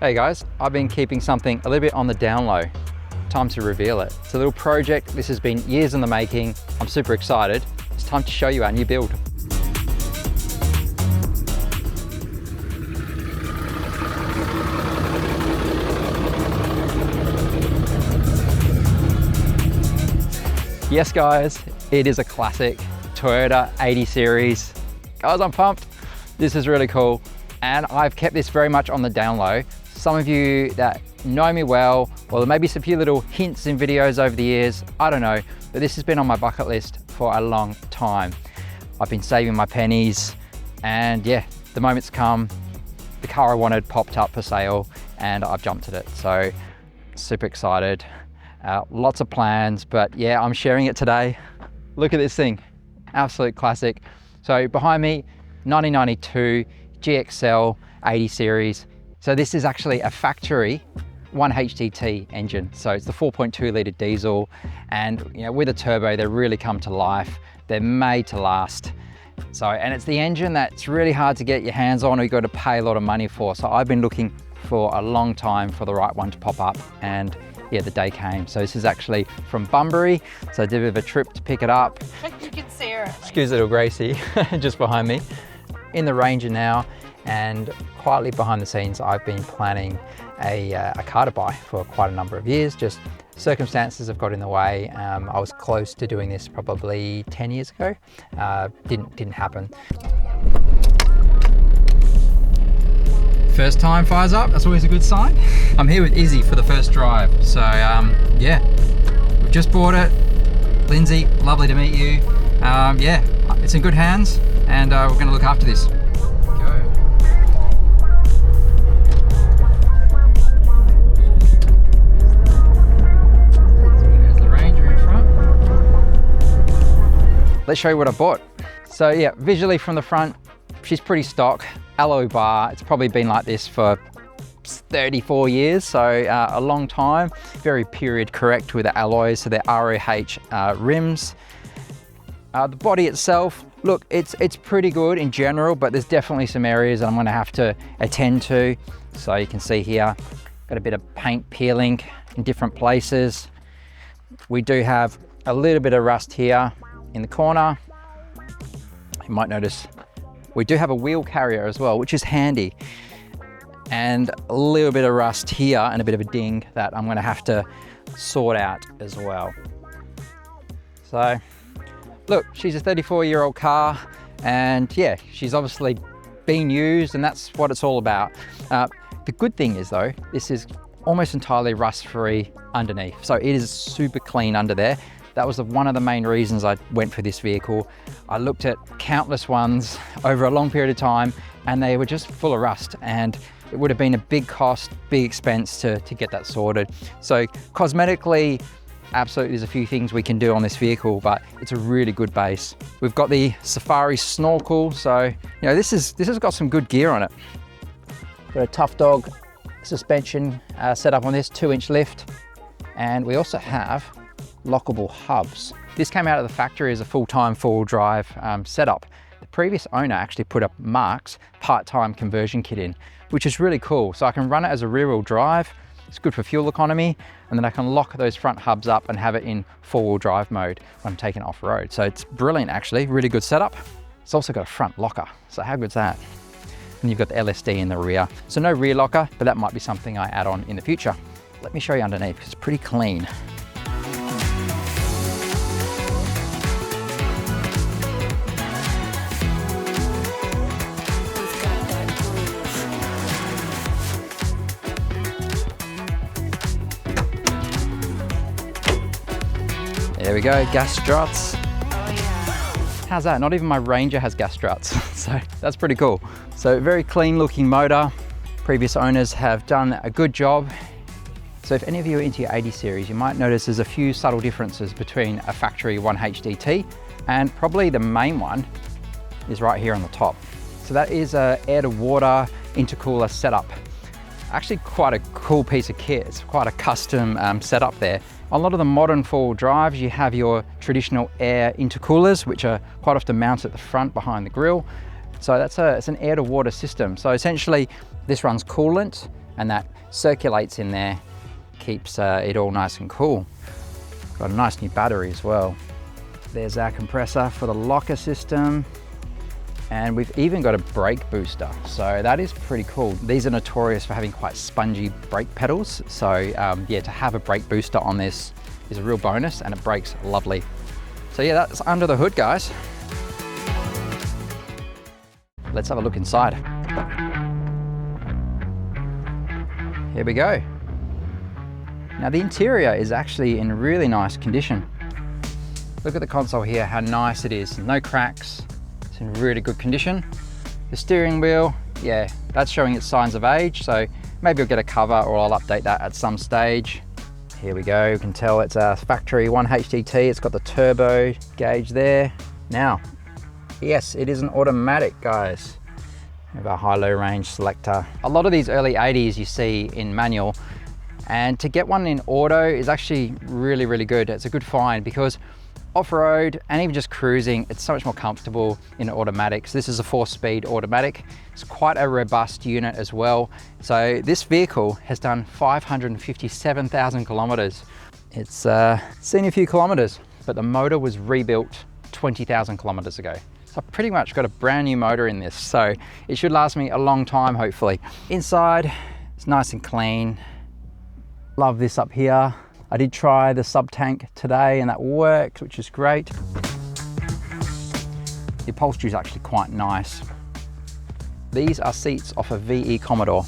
Hey guys, I've been keeping something a little bit on the down low. Time to reveal it. It's a little project. This has been years in the making. I'm super excited. It's time to show you our new build. Yes guys, it is a classic Toyota 80 series. Guys, I'm pumped. This is really cool. And I've kept this very much on the down low. Some of you that know me well, or there may be some few little hints in videos over the years, I don't know, but this has been on my bucket list for a long time. I've been saving my pennies, and yeah, the moment's come. The car I wanted popped up for sale, and I've jumped at it. So super excited. Lots of plans, but yeah, I'm sharing it today. Look at this thing, absolute classic. So behind me, 1992 GXL 80 series. So this is actually a factory 1HDT engine. So it's the 4.2 litre diesel, and you know, with a turbo, they really come to life. They're made to last. So, and it's the engine that's really hard to get your hands on, or you've got to pay a lot of money for. So I've been looking for a long time for the right one to pop up, and yeah, the day came. So this is actually from Bunbury. So I did a bit of a trip to pick it up. You can see her. Excuse little Gracie, just behind me. In the Ranger now, and quietly behind the scenes, I've been planning a car to buy for quite a number of years. Just circumstances have got in the way. I was close to doing this probably 10 years ago. Didn't happen. First time fires up, that's always a good sign. I'm here with Izzy for the first drive. So yeah, we've just bought it. Lindsay, lovely to meet you. Yeah, it's in good hands, and we're gonna look after this. Let's show you what I bought. So yeah, visually from the front, she's pretty stock. Alloy bar, it's probably been like this for 34 years, so a long time. Very period correct with the alloys, so they're ROH rims. The body itself, look, it's pretty good in general, but there's definitely some areas I'm gonna have to attend to. So you can see here, got a bit of paint peeling in different places. We do have a little bit of rust here in the corner. You might notice we do have a wheel carrier as well, which is handy, and a little bit of rust here and a bit of a ding that I'm going to have to sort out as well. So look, she's a 34-year-old car, and yeah, she's obviously been used, and that's what it's all about. The good thing is though, this is almost entirely rust-free underneath, so it is super clean under there. That was one of the main reasons I went for this vehicle. I looked at countless ones over a long period of time, and they were just full of rust, and it would have been a big cost, big expense to get that sorted. So cosmetically, absolutely there's a few things we can do on this vehicle, but it's a really good base. We've got the Safari snorkel, so you know, this has got some good gear on it. Got a Tough Dog suspension set up on this, 2-inch lift, and we also have lockable hubs. This came out of the factory as a full-time four-wheel drive setup. The previous owner actually put a Mark's part-time conversion kit in, which is really cool. So I can run it as a rear-wheel drive. It's good for fuel economy, and then I can lock those front hubs up and have it in four-wheel drive mode when I'm taking it off-road. So it's brilliant actually, really good setup. It's also got a front locker, so how good's that? And you've got the LSD in the rear. So no rear locker, but that might be something I add on in the future. Let me show you underneath, because it's pretty clean. There we go, gas struts. Oh yeah. How's that? Not even my Ranger has gas struts, so that's pretty cool. So very clean looking motor. Previous owners have done a good job. So if any of you are into your 80 series, you might notice there's a few subtle differences between a factory 1HDT, and probably the main one is right here on the top. So that is a air to water intercooler setup. Actually quite a cool piece of kit. It's quite a custom setup there. On a lot of the modern four-wheel drives, you have your traditional air intercoolers, which are quite often mounted at the front behind the grille. So it's an air to water system. So essentially this runs coolant and that circulates in there, keeps it all nice and cool. Got a nice new battery as well. There's our compressor for the locker system. And we've even got a brake booster. So that is pretty cool. These are notorious for having quite spongy brake pedals. So yeah, to have a brake booster on this is a real bonus, and it brakes lovely. So yeah, that's under the hood, guys. Let's have a look inside. Here we go. Now the interior is actually in really nice condition. Look at the console here, how nice it is. No cracks, it's in really good condition. The steering wheel, yeah, that's showing its signs of age, so maybe I'll get a cover or I'll update that at some stage. Here we go, you can tell it's a factory 1HTT, it's got the turbo gauge there. Now, yes, it is an automatic, guys. We have our high-low range selector. A lot of these early 80s you see in manual, and to get one in auto is actually really, really good. It's a good find because off-road and even just cruising, it's so much more comfortable in automatic. So this is a 4-speed automatic. It's quite a robust unit as well. So this vehicle has done 557,000 kilometers. It's seen a few kilometers, but the motor was rebuilt 20,000 kilometers ago. So I've pretty much got a brand new motor in this, so it should last me a long time, hopefully. Inside, it's nice and clean. Love this up here. I did try the sub tank today and that worked, which is great. The upholstery is actually quite nice. These are seats off a VE Commodore,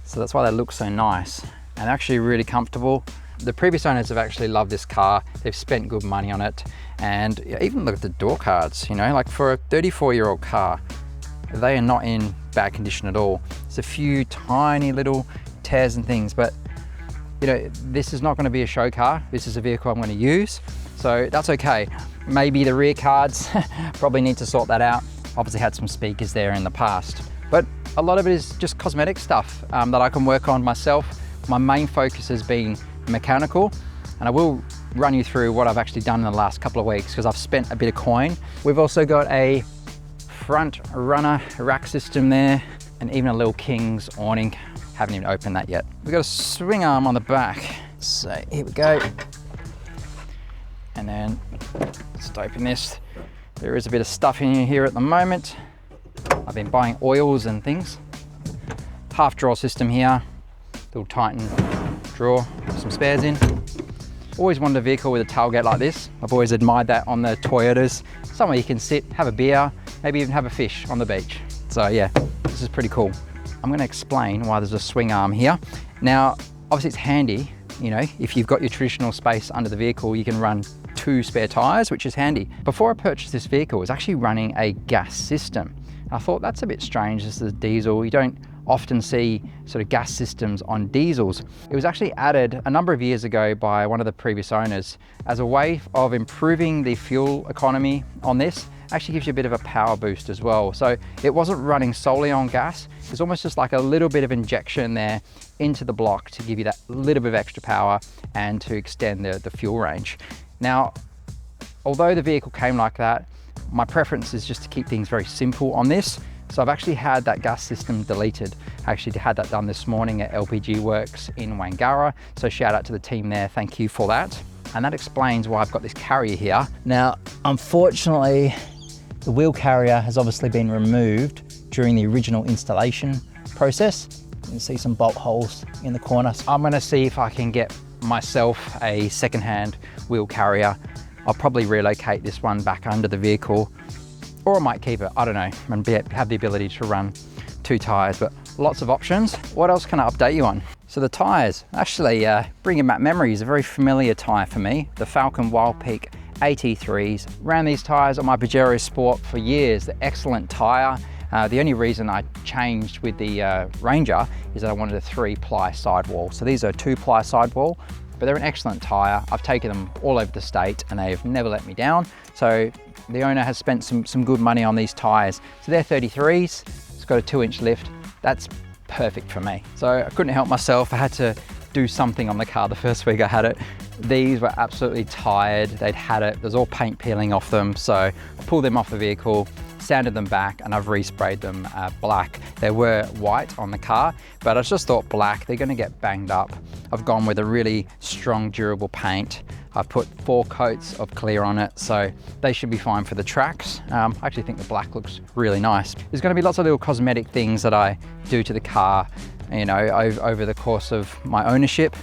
so that's why they look so nice and actually really comfortable. The previous owners have actually loved this car. They've spent good money on it, and even look at the door cards, you know, like for a 34-year-old car, they are not in bad condition at all. There's a few tiny little tears and things, but you know, this is not going to be a show car. This is a vehicle I'm going to use, so that's okay. Maybe the rear cards, probably need to sort that out. Obviously had some speakers there in the past, but a lot of it is just cosmetic stuff that I can work on myself. My main focus has been mechanical, and I will run you through what I've actually done in the last couple of weeks because I've spent a bit of coin. We've also got a front runner rack system there, and even a little King's awning. Haven't even opened that yet. We've got a swing arm on the back. So here we go. And then let's open this. There is a bit of stuff in here at the moment. I've been buying oils and things. Half drawer system here. Little Titan drawer, some spares in. Always wanted a vehicle with a tailgate like this. I've always admired that on the Toyotas. Somewhere you can sit, have a beer, maybe even have a fish on the beach. So yeah, this is pretty cool. I'm going to explain why there's a swing arm here. Now, obviously it's handy, you know, if you've got your traditional space under the vehicle, you can run 2 spare tires, which is handy. Before I purchased this vehicle, I was actually running a gas system. I thought that's a bit strange, this is diesel. You don't often see sort of gas systems on diesels. It was actually added a number of years ago by one of the previous owners as a way of improving the fuel economy on this. Actually gives you a bit of a power boost as well. So it wasn't running solely on gas. It's almost just like a little bit of injection there into the block to give you that little bit of extra power and to extend the fuel range. Now, although the vehicle came like that, my preference is just to keep things very simple on this. So I've actually had that gas system deleted. I actually had that done this morning at LPG Works in Wangara. So shout out to the team there, thank you for that. And that explains why I've got this carrier here. Now, unfortunately, the wheel carrier has obviously been removed during the original installation process. You can see some bolt holes in the corner. So I'm gonna see if I can get myself a secondhand wheel carrier. I'll probably relocate this one back under the vehicle, or I might keep it, I don't know, and have the ability to run 2 tires, but lots of options. What else can I update you on? So the tires, actually bringing back memories, a very familiar tire for me, the Falcon Wild Peak AT3s. Ran these tires on my Pajero Sport for years. They're excellent tire. The only reason I changed with the Ranger is that I wanted a 3-ply sidewall. So these are a 2-ply sidewall, but they're an excellent tire. I've taken them all over the state and they've never let me down. So the owner has spent some good money on these tires. So they're 33s, it's got a 2-inch lift. That's perfect for me. So I couldn't help myself. I had to do something on the car the first week I had it. These were absolutely tired. They'd had it. There's all paint peeling off them. So I pulled them off the vehicle, sanded them back, and I've resprayed them black. They were white on the car, but I just thought black, they're gonna get banged up. I've gone with a really strong, durable paint. I've put 4 coats of clear on it, so they should be fine for the tracks. I actually think the black looks really nice. There's gonna be lots of little cosmetic things that I do to the car, you know, over the course of my ownership.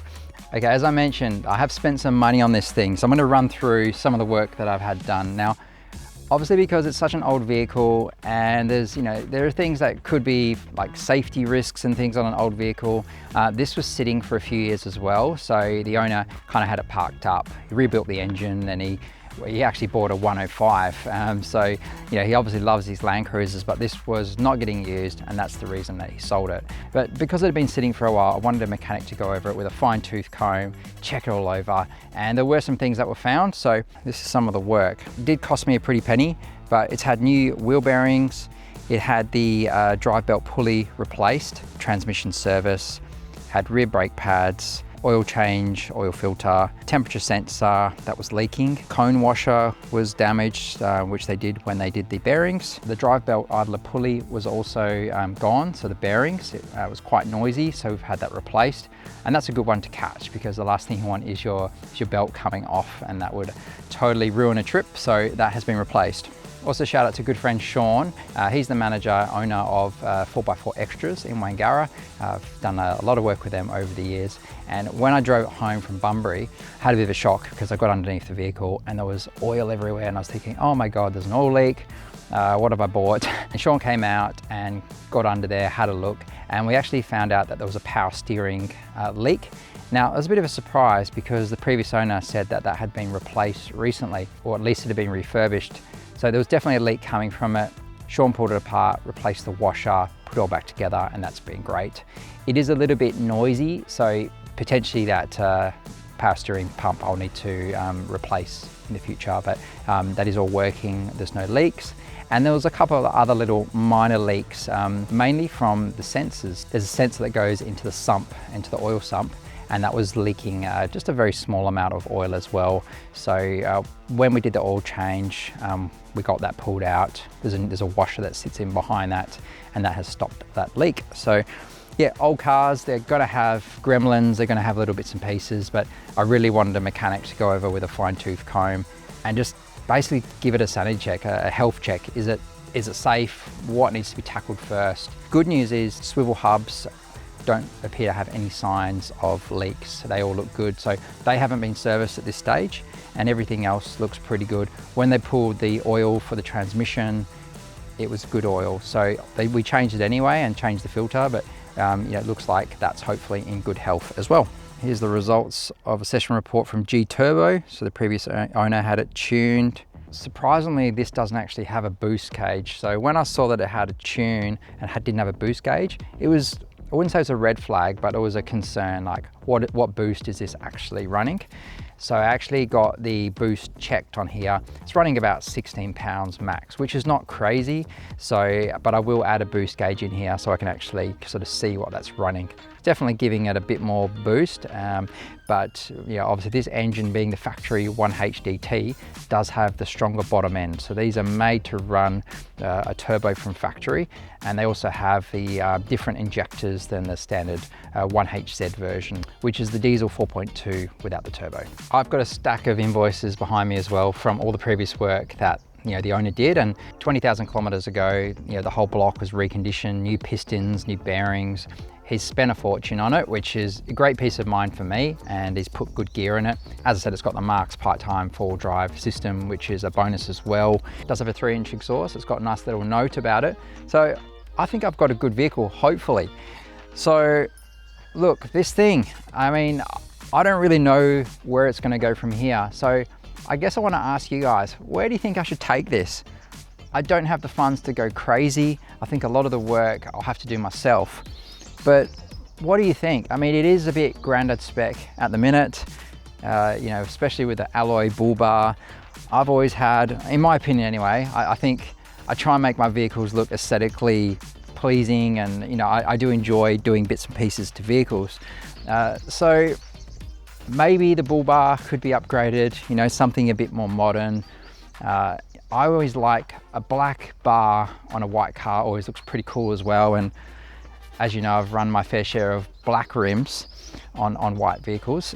Okay, as I mentioned, I have spent some money on this thing, so I'm gonna run through some of the work that I've had done. Now, obviously because it's such an old vehicle and there's, you know, there are things that could be like safety risks and things on an old vehicle. This was sitting for a few years as well. So the owner kind of had it parked up. He rebuilt the engine and he actually bought a 105. So, you know, he obviously loves these LandCruisers, but this was not getting used and that's the reason that he sold it. But because it had been sitting for a while, I wanted a mechanic to go over it with a fine tooth comb, check it all over. And there were some things that were found. So this is some of the work. It did cost me a pretty penny, but it's had new wheel bearings. It had the drive belt pulley replaced, transmission service, had rear brake pads, oil change, oil filter, temperature sensor that was leaking, cone washer was damaged, which they did when they did the bearings. The drive belt idler pulley was also gone, so the bearings, it was quite noisy, so we've had that replaced. And that's a good one to catch because the last thing you want is your belt coming off, and that would totally ruin a trip, so that has been replaced. Also shout out to good friend Sean. He's the manager, owner of 4x4 Extras in Wangara. I've done a lot of work with them over the years. And when I drove home from Bunbury, I had a bit of a shock because I got underneath the vehicle and there was oil everywhere and I was thinking, oh my God, there's an oil leak. What have I bought? And Sean came out and got under there, had a look, and we actually found out that there was a power steering leak. Now, it was a bit of a surprise because the previous owner said that that had been replaced recently, or at least it had been refurbished. So there was definitely a leak coming from it. Sean pulled it apart, replaced the washer, put it all back together, and that's been great. It is a little bit noisy, so potentially that power steering pump I'll need to replace in the future, but that is all working, there's no leaks. And there was a couple of other little minor leaks, mainly from the sensors. There's a sensor that goes into the sump, into the oil sump, and that was leaking just a very small amount of oil as well. So when we did the oil change, we got that pulled out. There's a washer that sits in behind that, and that has stopped that leak. So yeah, old cars, they're gonna have gremlins, they're gonna have little bits and pieces, but I really wanted a mechanic to go over with a fine tooth comb and just basically give it a sanity check, a health check. Is it safe? What needs to be tackled first? Good news is swivel hubs don't appear to have any signs of leaks. They all look good. So they haven't been serviced at this stage and everything else looks pretty good. When they pulled the oil for the transmission, it was good oil. So we changed it anyway and changed the filter, but you know, it looks like that's hopefully in good health as well. Here's the results of a session report from G Turbo. So the previous owner had it tuned. Surprisingly, this doesn't actually have a boost gauge. So when I saw that it had a tune and didn't have a boost gauge, it was, I wouldn't say it's a red flag, but it was a concern, like what boost is this actually running? So I actually got the boost checked on here. It's running about 16 pounds max, which is not crazy. So, but I will add a boost gauge in here so I can actually sort of see what that's running. Definitely giving it a bit more boost, but you know, obviously this engine being the factory 1HDT does have the stronger bottom end. So these are made to run a turbo from factory, and they also have the different injectors than the standard 1HZ version, which is the diesel 4.2 without the turbo. I've got a stack of invoices behind me as well from all the previous work that the owner did, and 20,000 kilometers ago, the whole block was reconditioned, new pistons, new bearings. He's spent a fortune on it, which is a great peace of mind for me, and he's put good gear in it. As I said, it's got the Marks part-time four-wheel drive system, which is a bonus as well. It does have a 3-inch exhaust. It's got a nice little note about it. So I think I've got a good vehicle, hopefully. So look, this thing, I mean, I don't really know where it's gonna go from here. So I guess I wanna ask you guys, where do you think I should take this? I don't have the funds to go crazy. I think a lot of the work I'll have to do myself. But what do you think? I mean, it is a bit grandad spec at the minute, especially with the alloy bull bar. I've always had, in my opinion anyway, I think I try and make my vehicles look aesthetically pleasing, and I do enjoy doing bits and pieces to vehicles. So maybe the bull bar could be upgraded, something a bit more modern. I always like a black bar on a white car, always looks pretty cool as well. And as you know, I've run my fair share of black rims on white vehicles.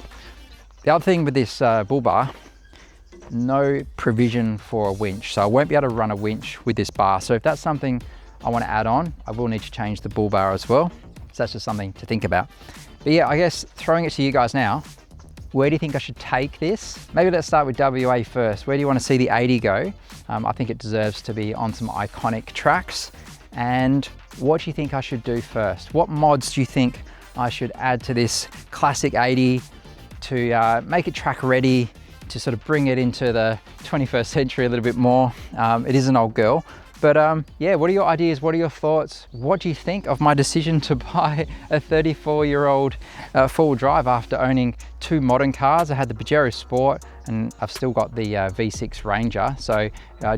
The other thing with this bull bar, no provision for a winch. So I won't be able to run a winch with this bar. So if that's something I want to add on, I will need to change the bull bar as well. So that's just something to think about. But yeah, I guess throwing it to you guys now, where do you think I should take this? Maybe let's start with WA first. Where do you want to see the 80 go? I think it deserves to be on some iconic tracks. And what do you think I should do first? What mods do you think I should add to this classic 80 to make it track ready, to sort of bring it into the 21st century a little bit more? It is an old girl. But yeah, what are your ideas? What are your thoughts? What do you think of my decision to buy a 34-year-old four-wheel drive after owning two modern cars? I had the Pajero Sport and I've still got the V6 Ranger. So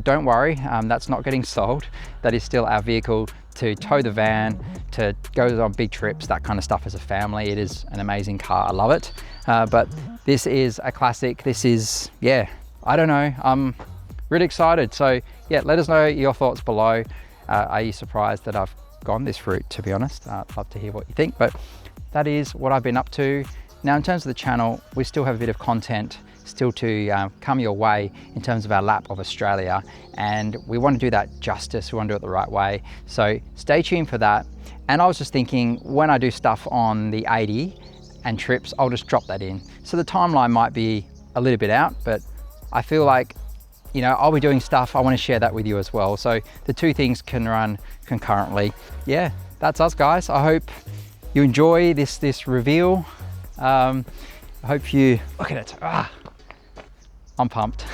don't worry, that's not getting sold. That is still our vehicle to tow the van, to go on big trips, that kind of stuff as a family. It is an amazing car, I love it. But this is a classic. This is, yeah, I don't know. I'm really excited. So yeah, let us know your thoughts below. Are you surprised that I've gone this route, to be honest? I'd love to hear what you think, but that is what I've been up to. Now, in terms of the channel, we still have a bit of content still to come your way in terms of our lap of Australia, and we want to do that justice. We want to do it the right way. So stay tuned for that. And I was just thinking, when I do stuff on the 80 and trips, I'll just drop that in. So the timeline might be a little bit out, but I feel like, you know, I'll be doing stuff, I want to share that with you as well. So the two things can run concurrently. Yeah, that's us, guys. I hope you enjoy this reveal. I hope you, look at it. I'm pumped.